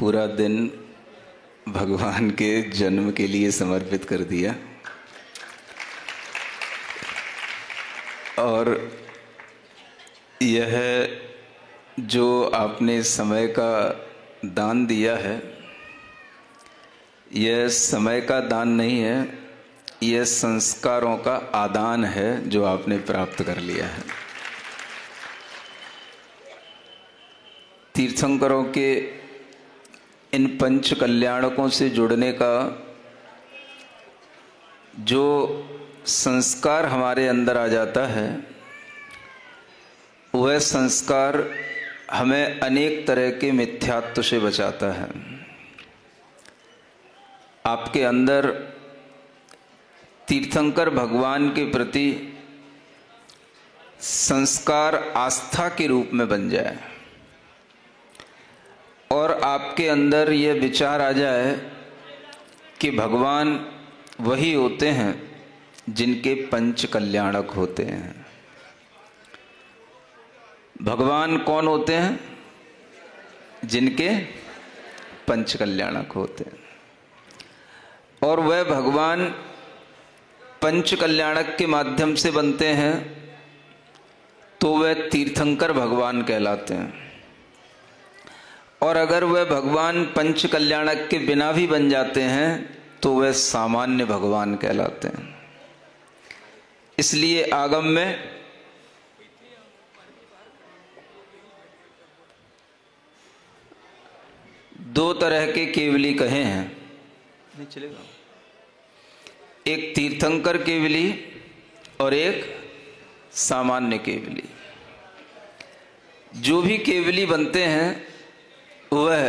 पूरा दिन भगवान के जन्म के लिए समर्पित कर दिया और यह जो आपने समय का दान दिया है, यह समय का दान नहीं है, यह संस्कारों का आदान है जो आपने प्राप्त कर लिया है। तीर्थंकरों के इन पंच कल्याणकों से जुड़ने का जो संस्कार हमारे अंदर आ जाता है, वह संस्कार हमें अनेक तरह के मिथ्यात्व से बचाता है। आपके अंदर तीर्थंकर भगवान के प्रति संस्कार आस्था के रूप में बन जाए और आपके अंदर यह विचार आ जाए कि भगवान वही होते हैं जिनके पंच कल्याणक होते हैं। भगवान कौन होते हैं? जिनके पंच कल्याणक होते हैं। और वह भगवान पंच कल्याणक के माध्यम से बनते हैं तो वह तीर्थंकर भगवान कहलाते हैं। और अगर वह भगवान पंच कल्याणक के बिना भी बन जाते हैं तो वह सामान्य भगवान कहलाते हैं। इसलिए आगम में दो तरह के केवली कहे हैं, नहीं चलेगा, एक तीर्थंकर केवली और एक सामान्य केवली। जो भी केवली बनते हैं वह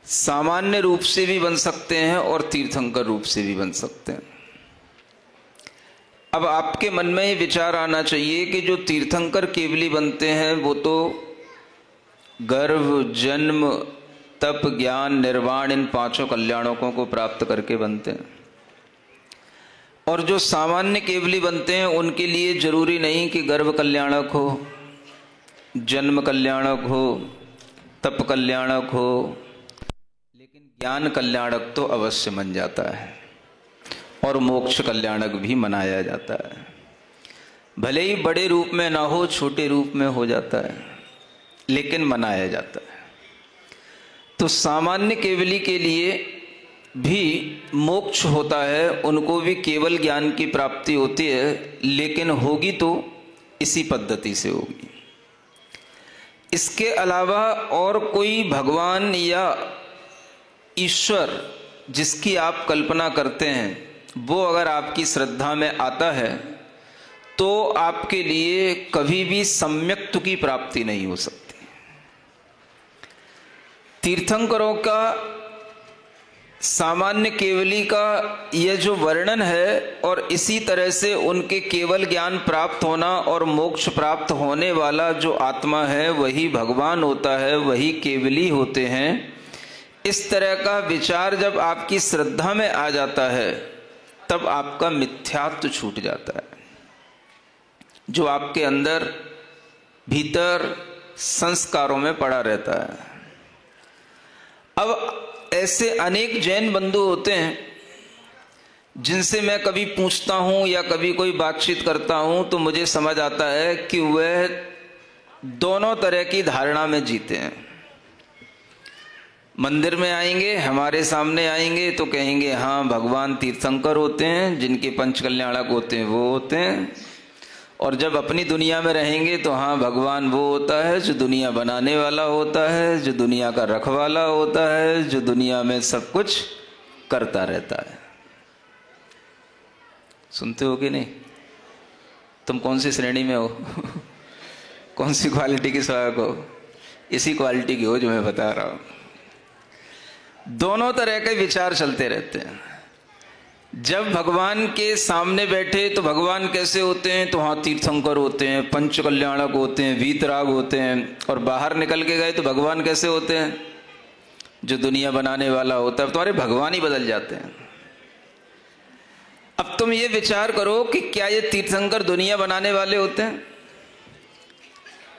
सामान्य रूप से भी बन सकते हैं और तीर्थंकर रूप से भी बन सकते हैं। अब आपके मन में ये विचार आना चाहिए कि जो तीर्थंकर केवली बनते हैं वो तो गर्भ, जन्म, तप, ज्ञान, निर्वाण, इन पांचों कल्याणकों को प्राप्त करके बनते हैं। और जो सामान्य केवली बनते हैं उनके लिए जरूरी नहीं कि गर्भ कल्याणक हो, जन्म कल्याणक हो, तप कल्याणक हो, लेकिन ज्ञान कल्याणक तो अवश्य बन जाता है और मोक्ष कल्याणक भी मनाया जाता है। भले ही बड़े रूप में ना हो, छोटे रूप में हो जाता है, लेकिन मनाया जाता है। तो सामान्य केवली के लिए भी मोक्ष होता है, उनको भी केवल ज्ञान की प्राप्ति होती है, लेकिन होगी तो इसी पद्धति से होगी। इसके अलावा और कोई भगवान या ईश्वर जिसकी आप कल्पना करते हैं वो अगर आपकी श्रद्धा में आता है तो आपके लिए कभी भी सम्यक्त्व की प्राप्ति नहीं हो सकती। तीर्थंकरों का सामान्य केवली का यह जो वर्णन है और इसी तरह से उनके केवल ज्ञान प्राप्त होना और मोक्ष प्राप्त होने वाला जो आत्मा है वही भगवान होता है, वही केवली होते हैं, इस तरह का विचार जब आपकी श्रद्धा में आ जाता है तब आपका मिथ्यात्व छूट जाता है। जो आपके अंदर भीतर संस्कारों में पड़ा रहता है। अब ऐसे अनेक जैन बंधु होते हैं जिनसे मैं कभी पूछता हूं या कभी कोई बातचीत करता हूं तो मुझे समझ आता है कि वह दोनों तरह की धारणा में जीते हैं। मंदिर में आएंगे, हमारे सामने आएंगे तो कहेंगे हाँ भगवान तीर्थंकर होते हैं, जिनके पंच कल्याणक होते हैं वो होते हैं। और जब अपनी दुनिया में रहेंगे तो हाँ भगवान वो होता है जो दुनिया बनाने वाला होता है, जो दुनिया का रखवाला होता है, जो दुनिया में सब कुछ करता रहता है। सुनते हो कि नहीं? तुम कौन सी श्रेणी में हो? कौन सी क्वालिटी की सहायक हो? इसी क्वालिटी की हो जो मैं बता रहा हूं। दोनों तरह के विचार चलते रहते हैं। जब भगवान के सामने बैठे तो भगवान कैसे होते हैं? तो हाँ तीर्थंकर होते हैं, पंच कल्याणक होते हैं, वीतराग होते हैं। और बाहर निकल के गए तो भगवान कैसे होते हैं? जो दुनिया बनाने वाला होता है। तुम्हारे भगवान ही बदल जाते हैं। अब तुम ये विचार करो कि क्या ये तीर्थंकर दुनिया बनाने वाले होते हैं?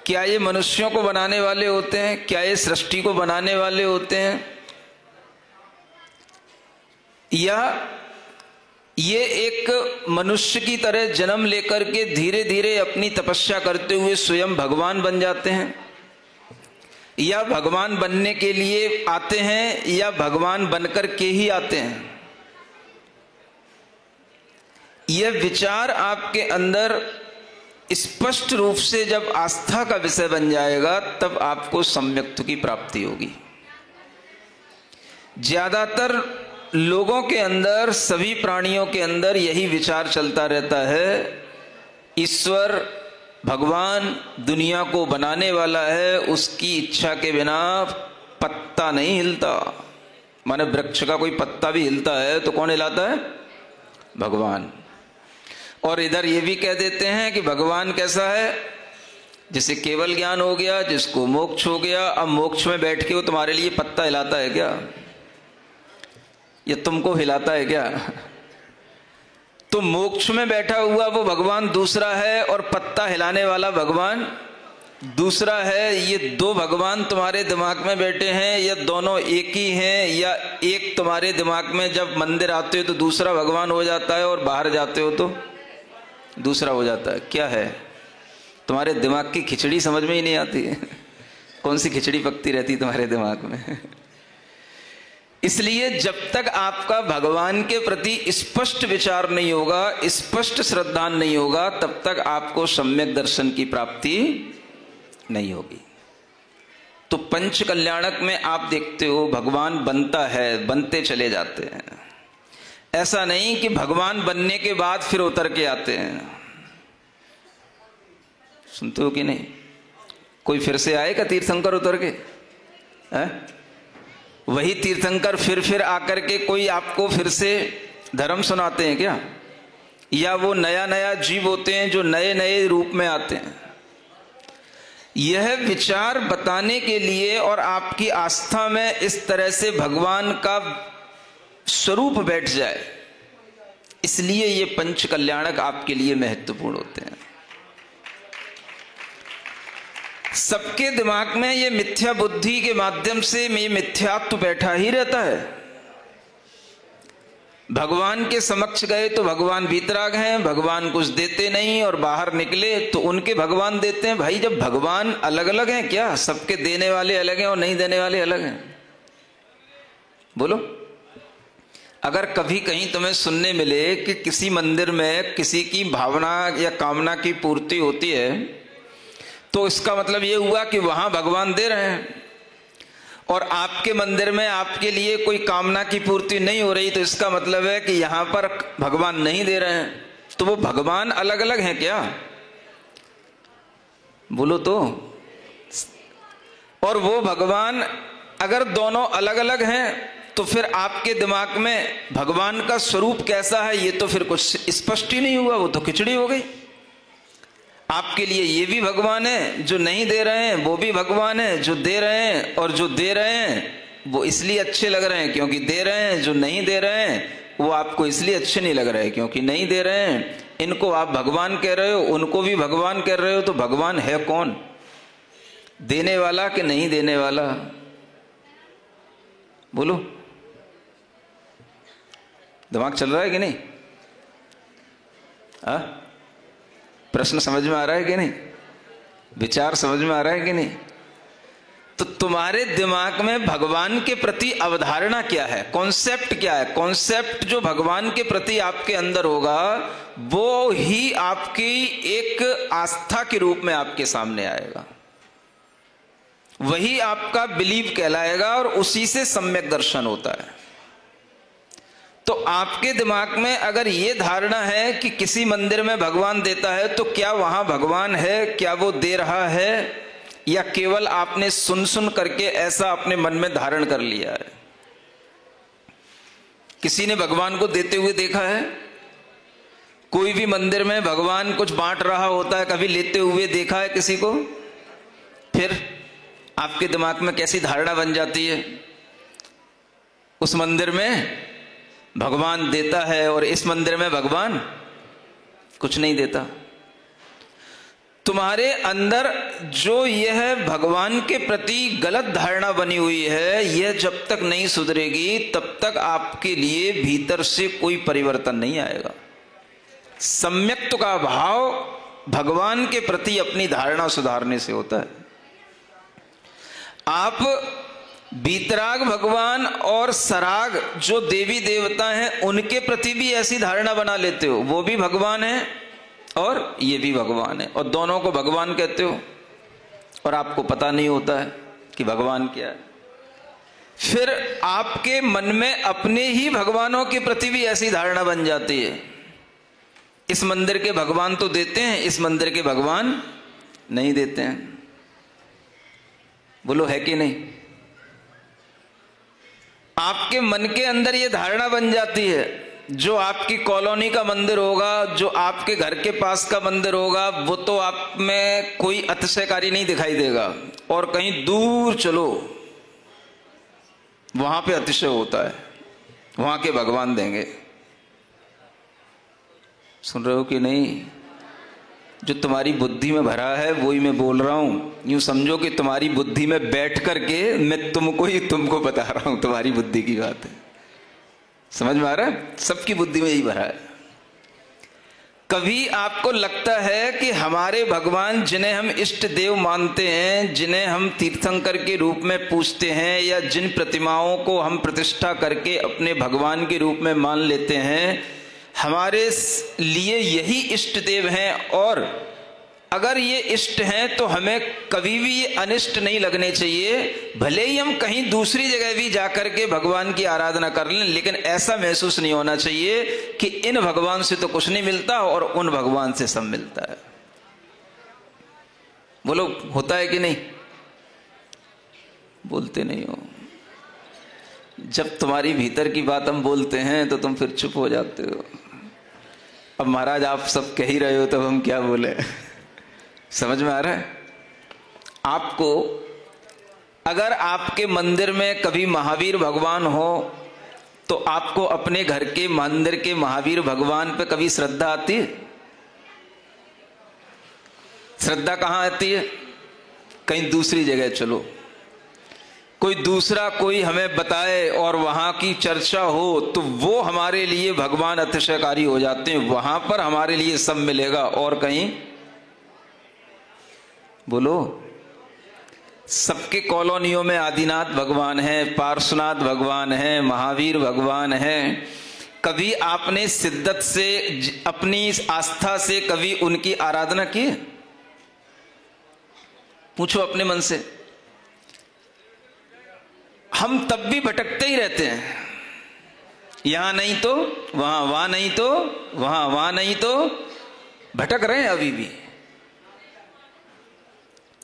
क्या ये मनुष्यों को बनाने वाले होते हैं? क्या ये सृष्टि को बनाने वाले होते हैं? या ये एक मनुष्य की तरह जन्म लेकर के धीरे धीरे अपनी तपस्या करते हुए स्वयं भगवान बन जाते हैं? या भगवान बनने के लिए आते हैं या भगवान बनकर के ही आते हैं? यह विचार आपके अंदर स्पष्ट रूप से जब आस्था का विषय बन जाएगा तब आपको सम्यक्त्व की प्राप्ति होगी। ज्यादातर लोगों के अंदर, सभी प्राणियों के अंदर यही विचार चलता रहता है, ईश्वर भगवान दुनिया को बनाने वाला है, उसकी इच्छा के बिना पत्ता नहीं हिलता। माने वृक्ष का कोई पत्ता भी हिलता है तो कौन हिलाता है? भगवान। और इधर ये भी कह देते हैं कि भगवान कैसा है? जिसे केवल ज्ञान हो गया, जिसको मोक्ष हो गया। अब मोक्ष में बैठ के वो तुम्हारे लिए पत्ता हिलाता है क्या? या तुमको हिलाता है क्या? तो मोक्ष में बैठा हुआ वो भगवान दूसरा है और पत्ता हिलाने वाला भगवान दूसरा है। ये दो भगवान तुम्हारे दिमाग में बैठे हैं, या दोनों एक ही हैं, या एक तुम्हारे दिमाग में जब मंदिर आते हो तो दूसरा भगवान हो जाता है और बाहर जाते हो तो दूसरा हो जाता है? क्या है? तुम्हारे दिमाग की खिचड़ी समझ में ही नहीं आती है। कौन सी खिचड़ी पकती रहती तुम्हारे दिमाग में? इसलिए जब तक आपका भगवान के प्रति स्पष्ट विचार नहीं होगा, स्पष्ट श्रद्धा नहीं होगा, तब तक आपको सम्यक दर्शन की प्राप्ति नहीं होगी। तो पंच कल्याणक में आप देखते हो भगवान बनता है, बनते चले जाते हैं। ऐसा नहीं कि भगवान बनने के बाद फिर उतर के आते हैं। सुनते हो कि नहीं? कोई फिर से आएगा तीर्थंकर उतर के? वही तीर्थंकर फिर आकर के कोई आपको फिर से धर्म सुनाते हैं क्या? या वो नया नया जीव होते हैं जो नए नए रूप में आते हैं? यह विचार बताने के लिए और आपकी आस्था में इस तरह से भगवान का स्वरूप बैठ जाए, इसलिए ये पंच कल्याणक आपके लिए महत्वपूर्ण होते हैं। सबके दिमाग में ये मिथ्या बुद्धि के माध्यम से ये मिथ्यात्व बैठा ही रहता है। भगवान के समक्ष गए तो भगवान वीतराग हैं, भगवान कुछ देते नहीं, और बाहर निकले तो उनके भगवान देते हैं। भाई जब भगवान अलग अलग हैं क्या? सबके देने वाले अलग हैं और नहीं देने वाले अलग हैं? बोलो। अगर कभी कहीं तुम्हें सुनने मिले कि किसी मंदिर में किसी की भावना या कामना की पूर्ति होती है, तो इसका मतलब ये हुआ कि वहां भगवान दे रहे हैं, और आपके मंदिर में आपके लिए कोई कामना की पूर्ति नहीं हो रही, तो इसका मतलब है कि यहां पर भगवान नहीं दे रहे हैं। तो वो भगवान अलग अलग हैं क्या? बोलो तो। और वो भगवान अगर दोनों अलग अलग हैं तो फिर आपके दिमाग में भगवान का स्वरूप कैसा है ये तो फिर कुछ स्पष्ट ही नहीं हुआ, वो तो खिचड़ी हो गई। आपके लिए ये भी भगवान है, जो नहीं दे रहे हैं वो भी भगवान है, जो दे रहे हैं और जो दे रहे हैं वो इसलिए अच्छे लग रहे हैं क्योंकि दे रहे हैं, जो नहीं दे रहे हैं वो आपको इसलिए अच्छे नहीं लग रहे क्योंकि नहीं दे रहे हैं। इनको आप भगवान कह रहे हो, उनको भी भगवान कह रहे हो, तो भगवान है कौन? देने वाला कि नहीं देने वाला? बोलो। दिमाग चल रहा है कि नहीं? प्रश्न समझ में आ रहा है कि नहीं? विचार समझ में आ रहा है कि नहीं? तो तुम्हारे दिमाग में भगवान के प्रति अवधारणा क्या है, कॉन्सेप्ट क्या है? कॉन्सेप्ट जो भगवान के प्रति आपके अंदर होगा वो ही आपकी एक आस्था के रूप में आपके सामने आएगा, वही आपका बिलीव कहलाएगा, और उसी से सम्यक दर्शन होता है। तो आपके दिमाग में अगर ये धारणा है कि किसी मंदिर में भगवान देता है, तो क्या वहां भगवान है? क्या वो दे रहा है? या केवल आपने सुन सुन करके ऐसा अपने मन में धारण कर लिया है? किसी ने भगवान को देते हुए देखा है? कोई भी मंदिर में भगवान कुछ बांट रहा होता है, कभी लेते हुए देखा है किसी को? फिर आपके दिमाग में कैसी धारणा बन जाती है? उस मंदिर में भगवान देता है और इस मंदिर में भगवान कुछ नहीं देता। तुम्हारे अंदर जो यह भगवान के प्रति गलत धारणा बनी हुई है, यह जब तक नहीं सुधरेगी तब तक आपके लिए भीतर से कोई परिवर्तन नहीं आएगा। सम्यक्त्व का भाव भगवान के प्रति अपनी धारणा सुधारने से होता है। आप बीतराग भगवान और सराग जो देवी देवता हैं उनके प्रति भी ऐसी धारणा बना लेते हो, वो भी भगवान है और ये भी भगवान है, और दोनों को भगवान कहते हो और आपको पता नहीं होता है कि भगवान क्या है। फिर आपके मन में अपने ही भगवानों के प्रति भी ऐसी धारणा बन जाती है, इस मंदिर के भगवान तो देते हैं, इस मंदिर के भगवान नहीं देते हैं। बोलो है कि नहीं? आपके मन के अंदर ये धारणा बन जाती है, जो आपकी कॉलोनी का मंदिर होगा, जो आपके घर के पास का मंदिर होगा, वो तो आप में कोई अतिशयकारी नहीं दिखाई देगा, और कहीं दूर चलो वहां पे अतिशय होता है, वहां के भगवान देंगे। सुन रहे हो कि नहीं? जो तुम्हारी बुद्धि में भरा है वही मैं बोल रहा हूं। यूं समझो कि तुम्हारी बुद्धि में बैठ करके मैं तुमको बता रहा हूं, तुम्हारी बुद्धि की बात है। समझ में आ रहा है? सबकी बुद्धि में यही भरा है। कभी आपको लगता है कि हमारे भगवान जिन्हें हम इष्ट देव मानते हैं, जिन्हें हम तीर्थंकर के रूप में पूजते हैं, या जिन प्रतिमाओं को हम प्रतिष्ठा करके अपने भगवान के रूप में मान लेते हैं, हमारे लिए यही इष्ट देव हैं, और अगर ये इष्ट हैं तो हमें कभी भी ये अनिष्ट नहीं लगने चाहिए। भले ही हम कहीं दूसरी जगह भी जाकर के भगवान की आराधना कर लें, लेकिन ऐसा महसूस नहीं होना चाहिए कि इन भगवान से तो कुछ नहीं मिलता और उन भगवान से सब मिलता है। बोलो होता है कि नहीं? बोलते नहीं हो। जब तुम्हारी भीतर की बात हम बोलते हैं तो तुम फिर चुप हो जाते हो। अब महाराज आप सब कह ही रहे हो तब हम क्या बोले? समझ में आ रहा है आपको? अगर आपके मंदिर में कभी महावीर भगवान हो तो आपको अपने घर के मंदिर के महावीर भगवान पे कभी श्रद्धा आती है? श्रद्धा कहां आती है? कहीं दूसरी जगह चलो, कोई दूसरा कोई हमें बताए और वहां की चर्चा हो तो वो हमारे लिए भगवान अतिशयकारी हो जाते हैं, वहां पर हमारे लिए सब मिलेगा, और कहीं बोलो सबके कॉलोनियों में आदिनाथ भगवान है, पार्श्वनाथ भगवान है, महावीर भगवान है। कभी आपने शिद्दत से अपनी आस्था से कभी उनकी आराधना की? पूछो अपने मन से। हम तब भी भटकते ही रहते हैं, यहां नहीं तो वहां, वहां नहीं तो वहां, वहां नहीं तो भटक रहे हैं अभी भी।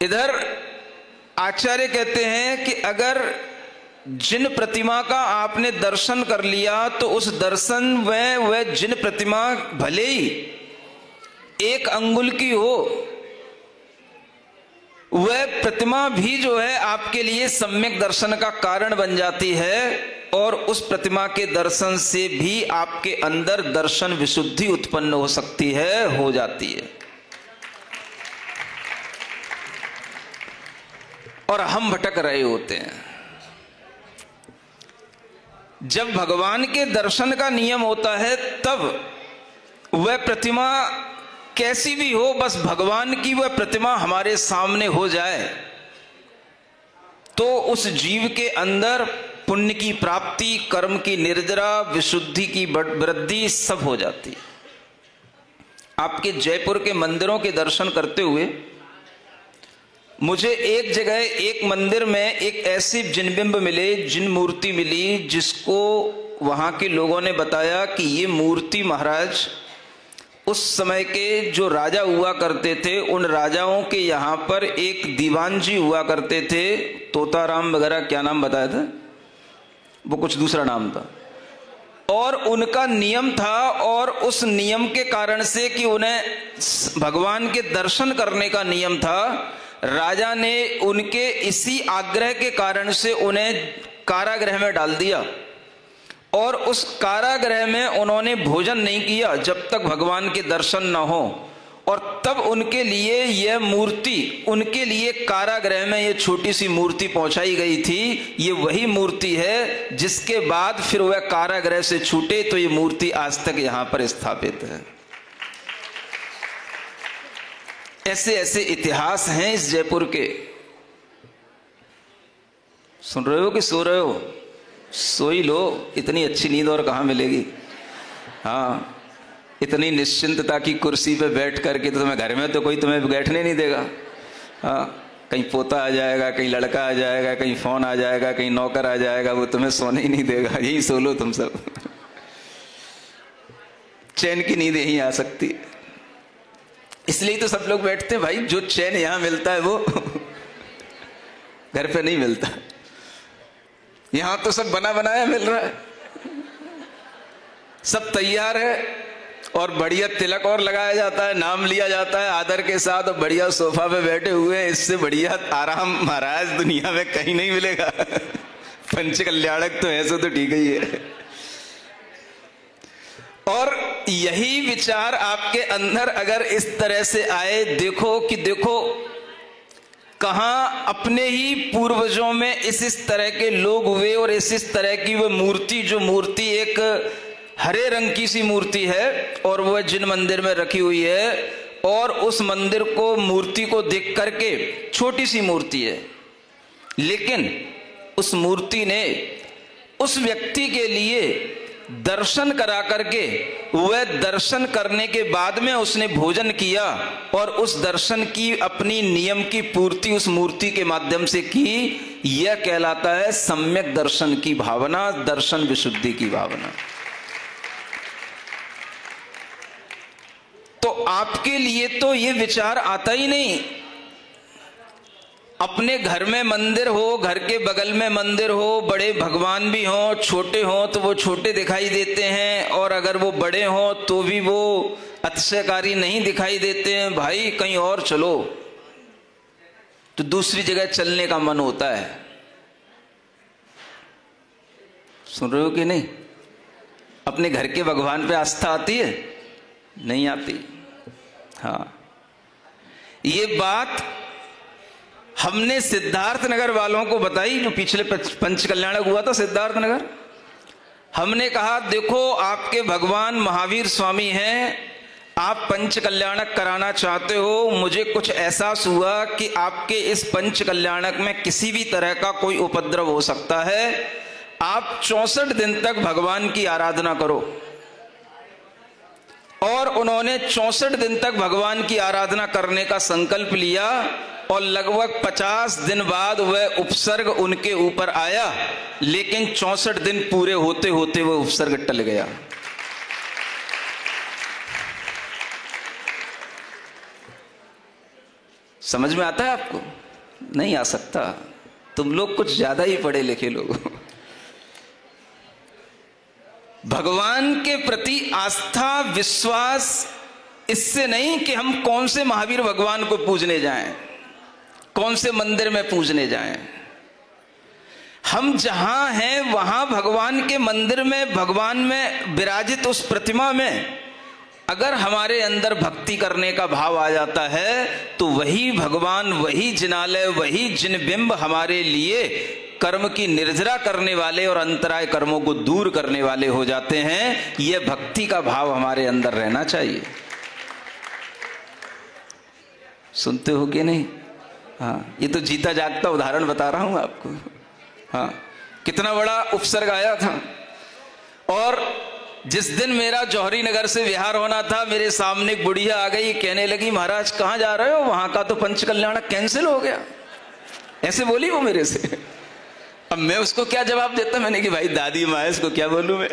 इधर आचार्य कहते हैं कि अगर जिन प्रतिमा का आपने दर्शन कर लिया तो उस दर्शन में वह जिन प्रतिमा भले ही 1 अंगुल की हो, वह प्रतिमा भी जो है आपके लिए सम्यक दर्शन का कारण बन जाती है, और उस प्रतिमा के दर्शन से भी आपके अंदर दर्शन विशुद्धि उत्पन्न हो सकती है, हो जाती है। और हम भटक रहे होते हैं। जब भगवान के दर्शन का नियम होता है तब वह प्रतिमा कैसी भी हो, बस भगवान की वह प्रतिमा हमारे सामने हो जाए तो उस जीव के अंदर पुण्य की प्राप्ति, कर्म की निर्जरा, विशुद्धि की वृद्धि सब हो जाती है। आपके जयपुर के मंदिरों के दर्शन करते हुए मुझे एक जगह एक मंदिर में एक ऐसी जिनबिंब मिले, जिन मूर्ति मिली, जिसको वहां के लोगों ने बताया कि ये मूर्ति महाराज उस समय के जो राजा हुआ करते थे, उन राजाओं के यहाँ पर एक दीवान जी हुआ करते थे, तोताराम वगैरह, क्या नाम बताया था वो, कुछ दूसरा नाम था, और उनका नियम था, और उस नियम के कारण से कि उन्हें भगवान के दर्शन करने का नियम था, राजा ने उनके इसी आग्रह के कारण से उन्हें कारागृह में डाल दिया, और उस कारागृह में उन्होंने भोजन नहीं किया जब तक भगवान के दर्शन न हो। और तब उनके लिए यह मूर्ति, उनके लिए कारागृह में यह छोटी सी मूर्ति पहुंचाई गई थी। ये वही मूर्ति है जिसके बाद फिर वह कारागृह से छूटे तो ये मूर्ति आज तक यहां पर स्थापित है। ऐसे ऐसे इतिहास हैं इस जयपुर के। सुन रहे हो कि सो रहे हो? सो ही लो, इतनी अच्छी नींद और कहां मिलेगी। हाँ, इतनी निश्चिंतता की कुर्सी पे बैठ करके तो तुम्हें घर में तो कोई तुम्हें बैठने नहीं देगा। हाँ, कहीं पोता आ जाएगा, कहीं लड़का आ जाएगा, कहीं फोन आ जाएगा, कहीं नौकर आ जाएगा, वो तुम्हें सोने ही नहीं देगा। यही सो लो तुम सब। चैन की नींद यहीं आ सकती है। इसलिए तो सब लोग बैठते हैं भाई, जो चैन यहां मिलता है वो घर पे नहीं मिलता। यहां तो सब बना बनाया मिल रहा है, सब तैयार है और बढ़िया तिलक और लगाया जाता है, नाम लिया जाता है आदर के साथ, और बढ़िया सोफा पे बैठे हुए हैं। इससे बढ़िया आराम महाराज दुनिया में कहीं नहीं मिलेगा। पंच कल्याणक तो ऐसे तो ठीक ही है। और यही विचार आपके अंदर अगर इस तरह से आए, देखो कि देखो कहां अपने ही पूर्वजों में इस तरह के लोग हुए और इस तरह की वो मूर्ति, जो मूर्ति एक हरे रंग की सी मूर्ति है और वह जिन मंदिर में रखी हुई है, और उस मंदिर को, मूर्ति को देख करके, छोटी सी मूर्ति है, लेकिन उस मूर्ति ने उस व्यक्ति के लिए दर्शन करा करके, वह दर्शन करने के बाद में उसने भोजन किया और उस दर्शन की अपनी नियम की पूर्ति उस मूर्ति के माध्यम से की। यह कहलाता है सम्यक दर्शन की भावना, दर्शन विशुद्धि की भावना। तो आपके लिए तो ये विचार आता ही नहीं। अपने घर में मंदिर हो, घर के बगल में मंदिर हो, बड़े भगवान भी हों, छोटे हों तो वो छोटे दिखाई देते हैं, और अगर वो बड़े हों तो भी वो अतिशयकारी नहीं दिखाई देते हैं। भाई कहीं और चलो तो दूसरी जगह चलने का मन होता है। सुन रहे हो कि नहीं? अपने घर के भगवान पे आस्था आती है? नहीं आती। हाँ, ये बात हमने सिद्धार्थ नगर वालों को बताई, जो पिछले पंच कल्याणक हुआ था सिद्धार्थ नगर। हमने कहा देखो आपके भगवान महावीर स्वामी हैं, आप पंच कल्याणक कराना चाहते हो, मुझे कुछ एहसास हुआ कि आपके इस पंच कल्याणक में किसी भी तरह का कोई उपद्रव हो सकता है, आप 64 दिन तक भगवान की आराधना करो। और उन्होंने 64 दिन तक भगवान की आराधना करने का संकल्प लिया, और लगभग 50 दिन बाद वह उपसर्ग उनके ऊपर आया, लेकिन 64 दिन पूरे होते होते वह उपसर्ग टल गया। समझ में आता है आपको? नहीं आ सकता। तुम लोग कुछ ज्यादा ही पढ़े लिखे लोग। भगवान के प्रति आस्था, विश्वास इससे नहीं कि हम कौन से महावीर भगवान को पूजने जाएं, कौन से मंदिर में पूजने जाएं। हम जहां हैं वहां भगवान के मंदिर में, भगवान में विराजित उस प्रतिमा में अगर हमारे अंदर भक्ति करने का भाव आ जाता है तो वही भगवान, वही जिनालय, वही जिनबिंब हमारे लिए कर्म की निर्जरा करने वाले और अंतराय कर्मों को दूर करने वाले हो जाते हैं। यह भक्ति का भाव हमारे अंदर रहना चाहिए। सुनते हो कि नहीं? हाँ, ये तो जीता जागता उदाहरण बता रहा हूं आपको। हाँ, कितना बड़ा उपसर्ग आया था। और जिस दिन मेरा जौहरी नगर से विहार होना था, मेरे सामने एक बुढ़िया आ गई, कहने लगी महाराज कहां जा रहे हो? वहां का तो पंच कल्याणक कैंसिल हो गया। ऐसे बोली वो मेरे से। अब मैं उसको क्या जवाब देता? मैंने कि भाई दादी माँ है, इसको क्या बोलूं मैं।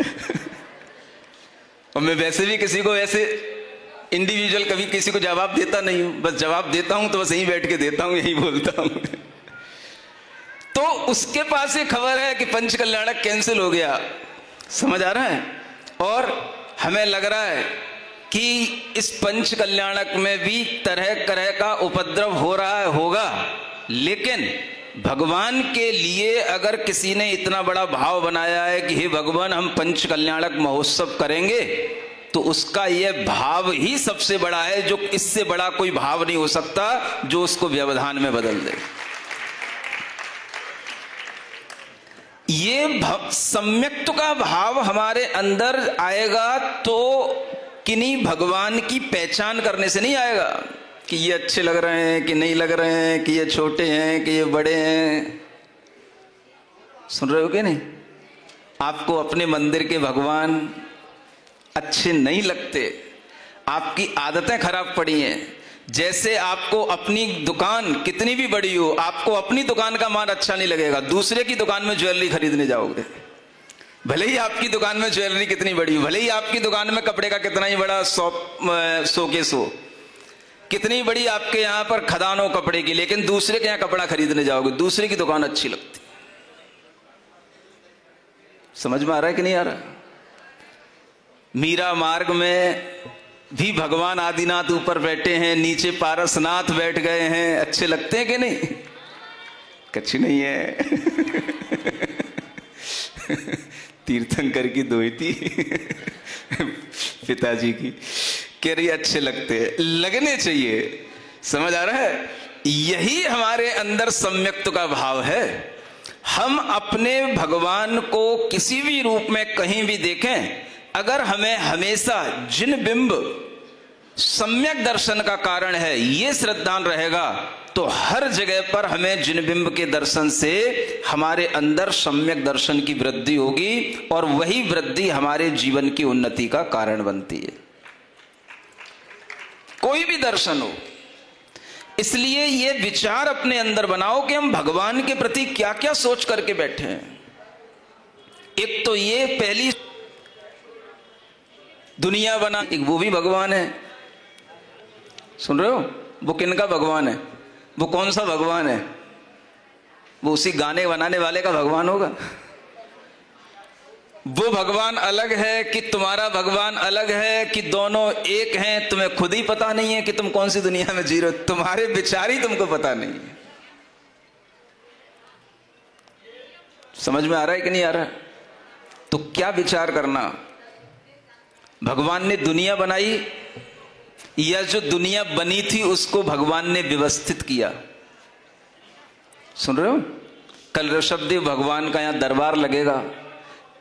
और मैं वैसे भी किसी को ऐसे इंडिविजुअल कभी किसी को जवाब देता नहीं हूं। बस जवाब देता हूं तो बस यहीं बैठ के देता हूं, यही बोलता हूं। तो उसके पास ये खबर है कि पंच कल्याणक कैंसिल हो गया। समझ आ रहा है? और हमें लग रहा है कि इस पंच कल्याणक में भी तरह तरह का उपद्रव हो रहा है, होगा, लेकिन भगवान के लिए अगर किसी ने इतना बड़ा भाव बनाया है कि हे भगवान हम पंच कल्याणक महोत्सव करेंगे, तो उसका यह भाव ही सबसे बड़ा है, जो इससे बड़ा कोई भाव नहीं हो सकता जो उसको व्यवधान में बदल दे। ये सम्यक्त्व का भाव हमारे अंदर आएगा तो किन्हीं भगवान की पहचान करने से नहीं आएगा कि ये अच्छे लग रहे हैं कि नहीं लग रहे हैं, कि ये छोटे हैं कि ये बड़े हैं। सुन रहे हो कि नहीं? आपको अपने मंदिर के भगवान अच्छे नहीं लगते, आपकी आदतें खराब पड़ी हैं। जैसे आपको अपनी दुकान कितनी भी बड़ी हो, आपको अपनी दुकान का माल अच्छा नहीं लगेगा, दूसरे की दुकान में ज्वेलरी खरीदने जाओगे। भले ही आपकी दुकान में ज्वेलरी कितनी बड़ी हो, भले ही आपकी दुकान में कपड़े का कितना ही बड़ा शोकेस हो, कितनी बड़ी आपके यहां पर खदान हो कपड़े की, लेकिन दूसरे के यहां कपड़ा खरीदने जाओगे, दूसरे की दुकान अच्छी लगती। समझ में आ रहा है कि नहीं आ रहा? मीरा मार्ग में भी भगवान आदिनाथ ऊपर बैठे हैं, नीचे पारसनाथ बैठ गए हैं, अच्छे लगते हैं कि नहीं? कच्ची नहीं है। तीर्थंकर की दोहिती पिताजी की कह रही अच्छे लगते हैं, लगने चाहिए। समझ आ रहा है? यही हमारे अंदर सम्यक्त्व का भाव है। हम अपने भगवान को किसी भी रूप में कहीं भी देखें, अगर हमें हमेशा जिन बिंब सम्यक दर्शन का कारण है ये श्रद्धान रहेगा, तो हर जगह पर हमें जिन बिंब के दर्शन से हमारे अंदर सम्यक दर्शन की वृद्धि होगी, और वही वृद्धि हमारे जीवन की उन्नति का कारण बनती है। कोई भी दर्शन हो। इसलिए ये विचार अपने अंदर बनाओ कि हम भगवान के प्रति क्या क्या सोच करके बैठे हैं। एक तो ये पहली दुनिया बना, एक वो भी भगवान है। सुन रहे हो? वो किनका भगवान है? वो कौन सा भगवान है? वो उसी गाने बनाने वाले का भगवान होगा। वो भगवान अलग है कि तुम्हारा भगवान अलग है, कि दोनों एक हैं? तुम्हें खुद ही पता नहीं है कि तुम कौन सी दुनिया में जी रहे हो, तुम्हारे विचार ही तुमको पता नहीं है। समझ में आ रहा है कि नहीं आ रहा? तो क्या विचार करना, भगवान ने दुनिया बनाई या जो दुनिया बनी थी उसको भगवान ने व्यवस्थित किया? सुन रहे हो? कल ऋषभदेव भगवान का यहां दरबार लगेगा,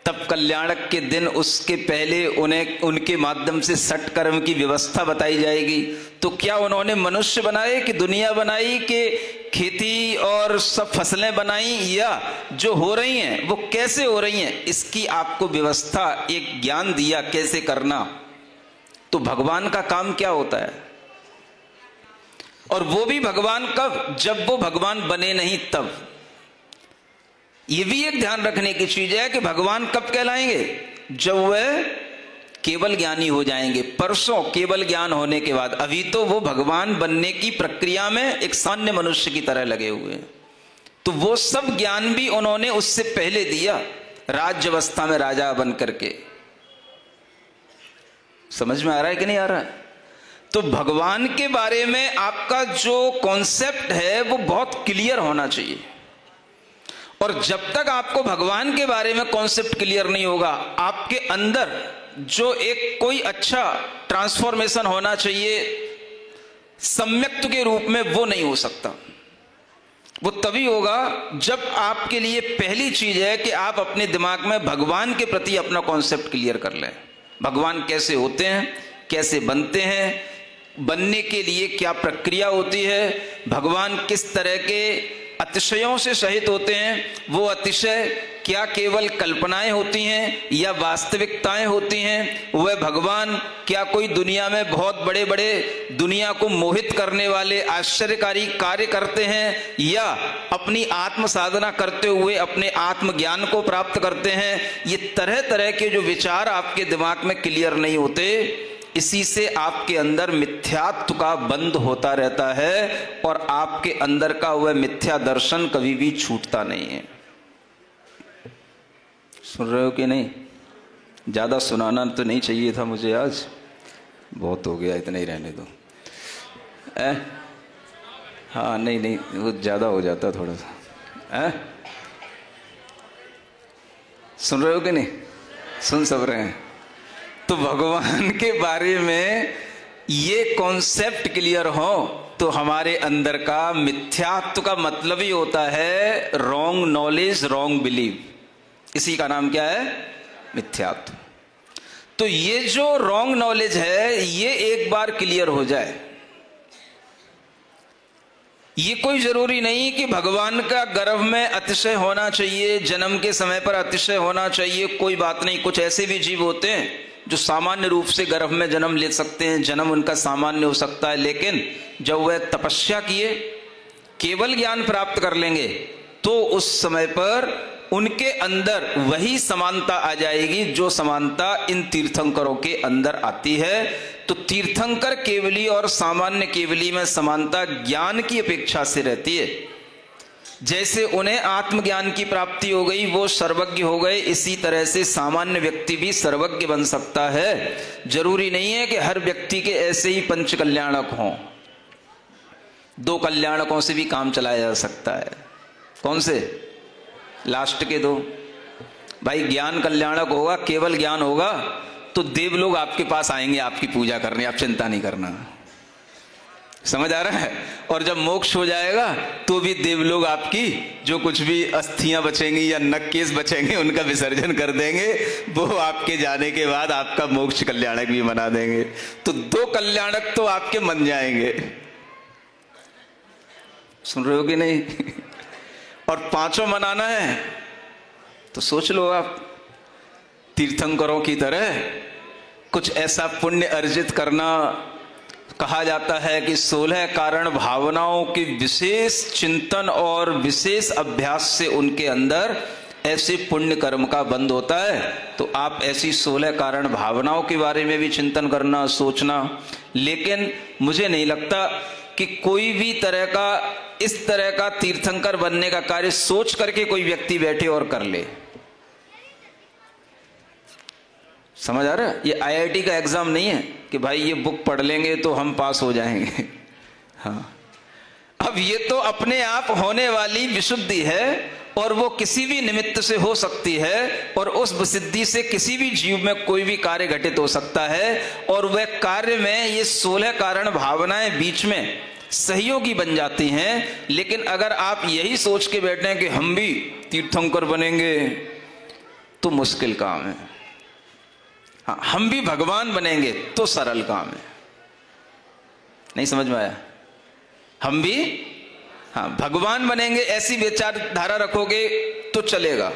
तब कल्याणक के दिन उसके पहले उन्हें उनके माध्यम से सट कर्म की व्यवस्था बताई जाएगी। तो क्या उन्होंने मनुष्य बनाए कि दुनिया बनाई, कि खेती और सब फसलें बनाई, या जो हो रही हैं वो कैसे हो रही हैं इसकी आपको व्यवस्था, एक ज्ञान दिया कैसे करना। तो भगवान का काम क्या होता है? और वो भी भगवान कब? जब वो भगवान बने नहीं तब। ये भी एक ध्यान रखने की चीज है कि भगवान कब कहलाएंगे? जब वह केवल ज्ञानी हो जाएंगे। परसों केवल ज्ञान होने के बाद, अभी तो वो भगवान बनने की प्रक्रिया में एक सामान्य मनुष्य की तरह लगे हुए हैं। तो वो सब ज्ञान भी उन्होंने उससे पहले दिया, राज्य अवस्था में राजा बन करके। समझ में आ रहा है कि नहीं आ रहा है? तो भगवान के बारे में आपका जो कॉन्सेप्ट है वो बहुत क्लियर होना चाहिए। और जब तक आपको भगवान के बारे में कॉन्सेप्ट क्लियर नहीं होगा, आपके अंदर जो एक कोई अच्छा ट्रांसफॉर्मेशन होना चाहिए सम्यक्त्व के रूप में, वो नहीं हो सकता। वो तभी होगा जब आपके लिए पहली चीज है कि आप अपने दिमाग में भगवान के प्रति अपना कॉन्सेप्ट क्लियर कर लें। भगवान कैसे होते हैं, कैसे बनते हैं, बनने के लिए क्या प्रक्रिया होती है, भगवान किस तरह के अतिशयों से सहित होते हैं, वो अतिशय क्या केवल कल्पनाएं होती हैं या वास्तविकताएं होती हैं, वह भगवान क्या कोई दुनिया में बहुत बड़े बड़े दुनिया को मोहित करने वाले आश्चर्यकारी कार्य करते हैं, या अपनी आत्म साधना करते हुए अपने आत्मज्ञान को प्राप्त करते हैं। ये तरह तरह के जो विचार आपके दिमाग में क्लियर नहीं होते, इसी से आपके अंदर मिथ्यात्व का बंध होता रहता है और आपके अंदर का वह मिथ्या दर्शन कभी भी छूटता नहीं है। सुन रहे हो कि नहीं? ज्यादा सुनाना तो नहीं चाहिए था मुझे, आज बहुत हो गया, इतना ही रहने दो। हाँ नहीं नहीं, वो ज्यादा हो जाता थोड़ा सा। सुन रहे हो कि नहीं? सुन सब रहे हैं? तो भगवान के बारे में ये कॉन्सेप्ट क्लियर हो तो हमारे अंदर का मिथ्यात्व का मतलब ही होता है रॉन्ग नॉलेज, रॉन्ग बिलीव। इसी का नाम क्या है? मिथ्यात्व। तो ये जो रॉन्ग नॉलेज है ये एक बार क्लियर हो जाए, ये कोई जरूरी नहीं कि भगवान का गर्भ में अतिशय होना चाहिए, जन्म के समय पर अतिशय होना चाहिए, कोई बात नहीं। कुछ ऐसे भी जीव होते हैं जो सामान्य रूप से गर्भ में जन्म ले सकते हैं, जन्म उनका सामान्य हो सकता है, लेकिन जब वह तपस्या किए केवल ज्ञान प्राप्त कर लेंगे तो उस समय पर उनके अंदर वही समानता आ जाएगी जो समानता इन तीर्थंकरों के अंदर आती है। तो तीर्थंकर केवली और सामान्य केवली में समानता ज्ञान की अपेक्षा से रहती है। जैसे उन्हें आत्मज्ञान की प्राप्ति हो गई, वो सर्वज्ञ हो गए, इसी तरह से सामान्य व्यक्ति भी सर्वज्ञ बन सकता है। जरूरी नहीं है कि हर व्यक्ति के ऐसे ही पंच कल्याणक हों। 2 कल्याणकों से भी काम चलाया जा सकता है। कौन से? लास्ट के 2। भाई ज्ञान कल्याणक होगा, केवल ज्ञान होगा तो देव लोग आपके पास आएंगे आपकी पूजा करने, आप चिंता नहीं करना। समझ आ रहा है? और जब मोक्ष हो जाएगा तो भी देव लोग आपकी जो कुछ भी अस्थियां बचेंगी या नक्केस बचेंगे उनका विसर्जन कर देंगे। वो आपके जाने के बाद आपका मोक्ष कल्याणक भी बना देंगे। तो 2 कल्याणक तो आपके मन जाएंगे। सुन रहे हो कि नहीं? और 5वां मनाना है तो सोच लो आप तीर्थंकरों की तरह कुछ ऐसा पुण्य अर्जित करना। कहा जाता है कि 16 कारण भावनाओं के विशेष चिंतन और विशेष अभ्यास से उनके अंदर ऐसे पुण्य कर्म का बंध होता है। तो आप ऐसी 16 कारण भावनाओं के बारे में भी चिंतन करना, सोचना। लेकिन मुझे नहीं लगता कि कोई भी तरह का इस तरह का तीर्थंकर बनने का कार्य सोच करके कोई व्यक्ति बैठे और कर ले। समझ आ रहा है? ये IIT का एग्जाम नहीं है कि भाई ये बुक पढ़ लेंगे तो हम पास हो जाएंगे। हाँ, अब ये तो अपने आप होने वाली विशुद्धि है और वो किसी भी निमित्त से हो सकती है और उस विशुद्धि से किसी भी जीव में कोई भी कार्य घटित हो सकता है। और वह कार्य में ये 16 कारण भावनाएं बीच में सहयोगी बन जाती हैं। लेकिन अगर आप यही सोच के बैठे हैं कि हम भी तीर्थंकर बनेंगे तो मुश्किल काम है। हाँ, हम भी भगवान बनेंगे तो सरल काम है। नहीं समझ में आया? हम भी हाँ भगवान बनेंगे ऐसी विचारधारा रखोगे तो चलेगा,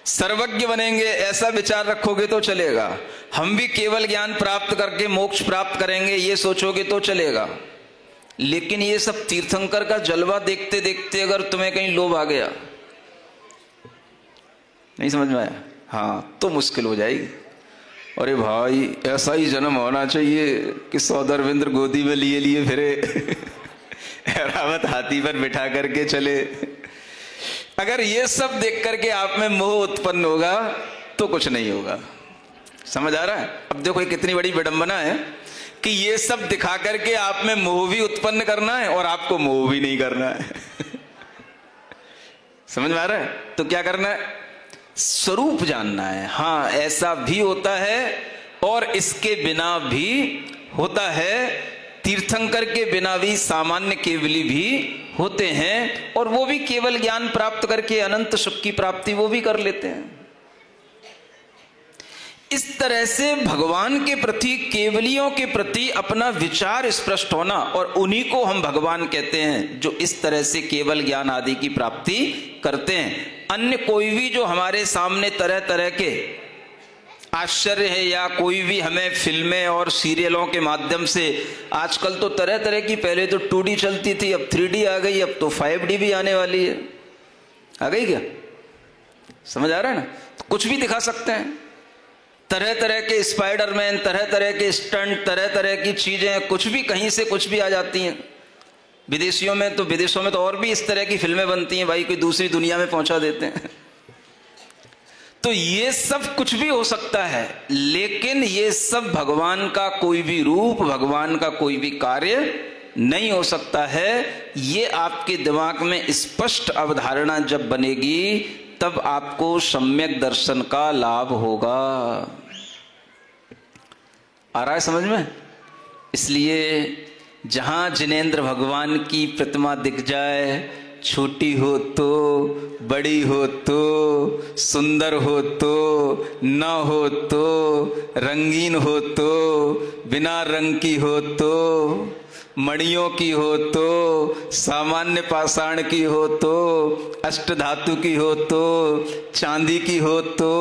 सर्वज्ञ बनेंगे ऐसा विचार रखोगे तो चलेगा, हम भी केवल ज्ञान प्राप्त करके मोक्ष प्राप्त करेंगे ये सोचोगे तो चलेगा। लेकिन ये सब तीर्थंकर का जलवा देखते देखते अगर तुम्हें कहीं लोभ आ गया, नहीं समझ में आया, हाँ तो मुश्किल हो जाएगी। अरे भाई ऐसा ही जन्म होना चाहिए कि सौदरविंद्र गोदी में लिए लिए फिरे ऐरावत हाथी पर बिठा करके चले। अगर ये सब देख करके आप में मोह उत्पन्न होगा तो कुछ नहीं होगा। समझ आ रहा है? अब देखो ये कितनी बड़ी विडंबना है कि ये सब दिखा करके आप में मोह भी उत्पन्न करना है और आपको मोह भी नहीं करना है समझ में आ रहा है? तो क्या करना है? स्वरूप जानना है। हाँ ऐसा भी होता है और इसके बिना भी होता है। तीर्थंकर के बिना भी सामान्य केवली भी होते हैं और वो भी केवल ज्ञान प्राप्त करके अनंत सुख की प्राप्ति वो भी कर लेते हैं। इस तरह से भगवान के प्रति, केवलियों के प्रति अपना विचार स्पष्ट होना, और उन्हीं को हम भगवान कहते हैं जो इस तरह से केवल ज्ञान आदि की प्राप्ति करते हैं। अन्य कोई भी जो हमारे सामने तरह तरह के आश्चर्य है या कोई भी हमें फिल्में और सीरियलों के माध्यम से, आजकल तो तरह तरह की, पहले तो 2D चलती थी, अब 3D आ गई, अब तो 5D भी आने वाली है। आ गई क्या? समझ आ रहा है ना? तो कुछ भी दिखा सकते हैं, तरह तरह के स्पाइडरमैन, तरह तरह के स्टंट, तरह तरह की चीजें, कुछ भी कहीं से कुछ भी आ जाती हैं। विदेशों में तो और भी इस तरह की फिल्में बनती हैं भाई, कोई दूसरी दुनिया में पहुंचा देते हैं तो ये सब कुछ भी हो सकता है, लेकिन ये सब भगवान का कोई भी रूप, भगवान का कोई भी कार्य नहीं हो सकता है। ये आपके दिमाग में स्पष्ट अवधारणा जब बनेगी तब आपको सम्यक दर्शन का लाभ होगा। आ रहा है समझ में? इसलिए जहां जिनेंद्र भगवान की प्रतिमा दिख जाए, छोटी हो तो, बड़ी हो तो, सुंदर हो तो, न हो तो, रंगीन हो तो, बिना रंग की हो तो, मणियों की हो तो, सामान्य पाषाण की हो तो, अष्टधातु की हो तो, चांदी की हो तो,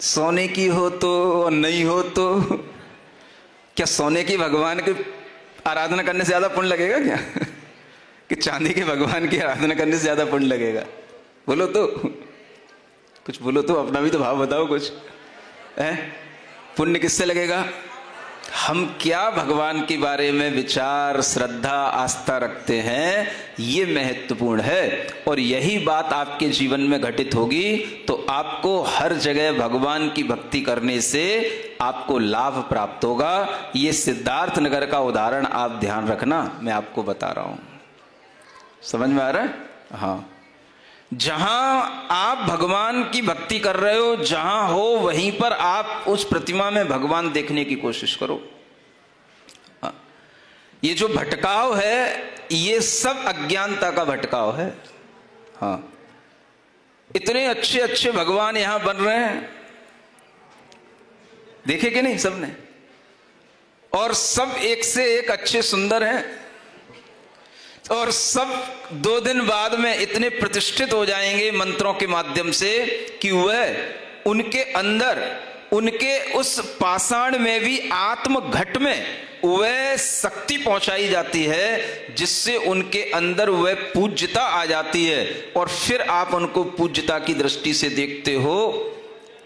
सोने की हो तो, और नहीं हो तो, क्या सोने की भगवान की आराधना करने से ज्यादा पुण्य लगेगा क्या? कि चांदी के भगवान की आराधना करने से ज्यादा पुण्य लगेगा? बोलो तो, कुछ बोलो तो, अपना भी तो भाव बताओ कुछ है। पुण्य किससे लगेगा? हम क्या भगवान के बारे में विचार, श्रद्धा, आस्था रखते हैं, ये महत्वपूर्ण है। और यही बात आपके जीवन में घटित होगी तो आपको हर जगह भगवान की भक्ति करने से आपको लाभ प्राप्त होगा। ये सिद्धार्थ नगर का उदाहरण आप ध्यान रखना, मैं आपको बता रहा हूं। समझ में आ रहा है? हाँ, जहां आप भगवान की भक्ति कर रहे हो, जहां हो वहीं पर आप उस प्रतिमा में भगवान देखने की कोशिश करो। ये जो भटकाव है, ये सब अज्ञानता का भटकाव है। हाँ, इतने अच्छे अच्छे भगवान यहां बन रहे हैं, देखे कि नहीं सबने? और सब एक से एक अच्छे सुंदर हैं, और सब 2 दिन बाद में इतने प्रतिष्ठित हो जाएंगे मंत्रों के माध्यम से कि वह उनके अंदर, उनके उस पाषाण में भी आत्म घट में वह शक्ति पहुंचाई जाती है जिससे उनके अंदर वह पूज्यता आ जाती है। और फिर आप उनको पूज्यता की दृष्टि से देखते हो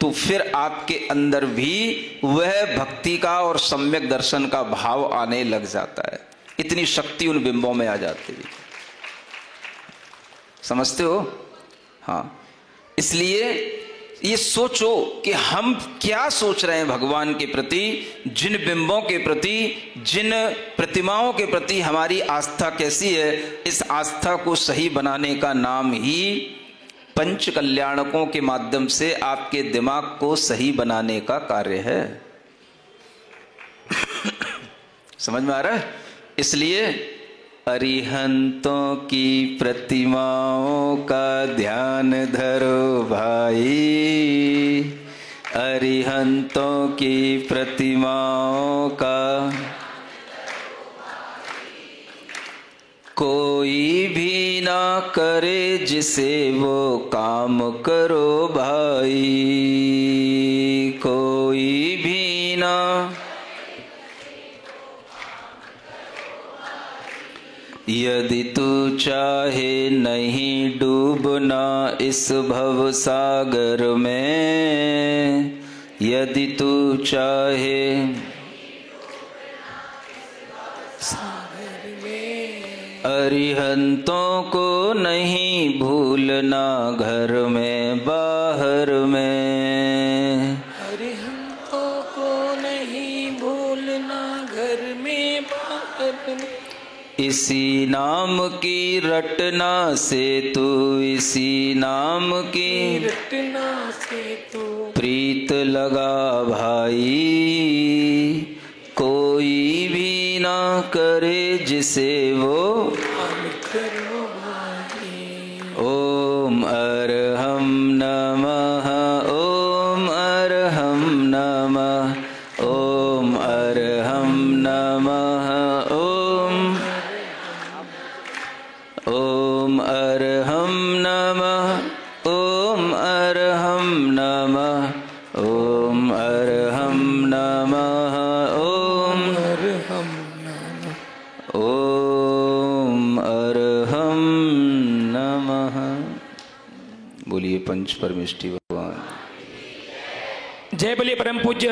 तो फिर आपके अंदर भी वह भक्ति का और सम्यक दर्शन का भाव आने लग जाता है। इतनी शक्ति उन बिंबों में आ जाती है। समझते हो? हाँ, इसलिए ये सोचो कि हम क्या सोच रहे हैं भगवान के प्रति, जिन बिंबों के प्रति, जिन प्रतिमाओं के प्रति हमारी आस्था कैसी है। इस आस्था को सही बनाने का नाम ही पंच कल्याणकों के माध्यम से आपके दिमाग को सही बनाने का कार्य है। समझ में आ रहा है? इसलिए अरिहंतों की प्रतिमाओं का ध्यान धरो भाई, अरिहंतों की प्रतिमाओं का कोई भी ना करे जिसे वो काम करो भाई, कोई भी ना। यदि तू चाहे नहीं डूबना इस भव सागर में, यदि तू चाहे सागर में, अरिहंतों को नहीं भूलना घर में बाहर में, अरिहंतों को नहीं भूलना घर में बाहर में। इसी नाम की रटना से तू, इसी नाम की रटना से तू प्रीत लगा भाई, कोई भी ना करे जिसे वो करो भाई। ओम अरहम नमः, ओम अरहम नमः, ओम अरहम नमः, ओम अरहम नमः, ओम अरहम नमः, ओम अरहम नमः, ओम अरहम नमः, ओम अरहम नमः। बोलिए पंच परमेष्टि भगवान। जय बोलिए परम पूज्य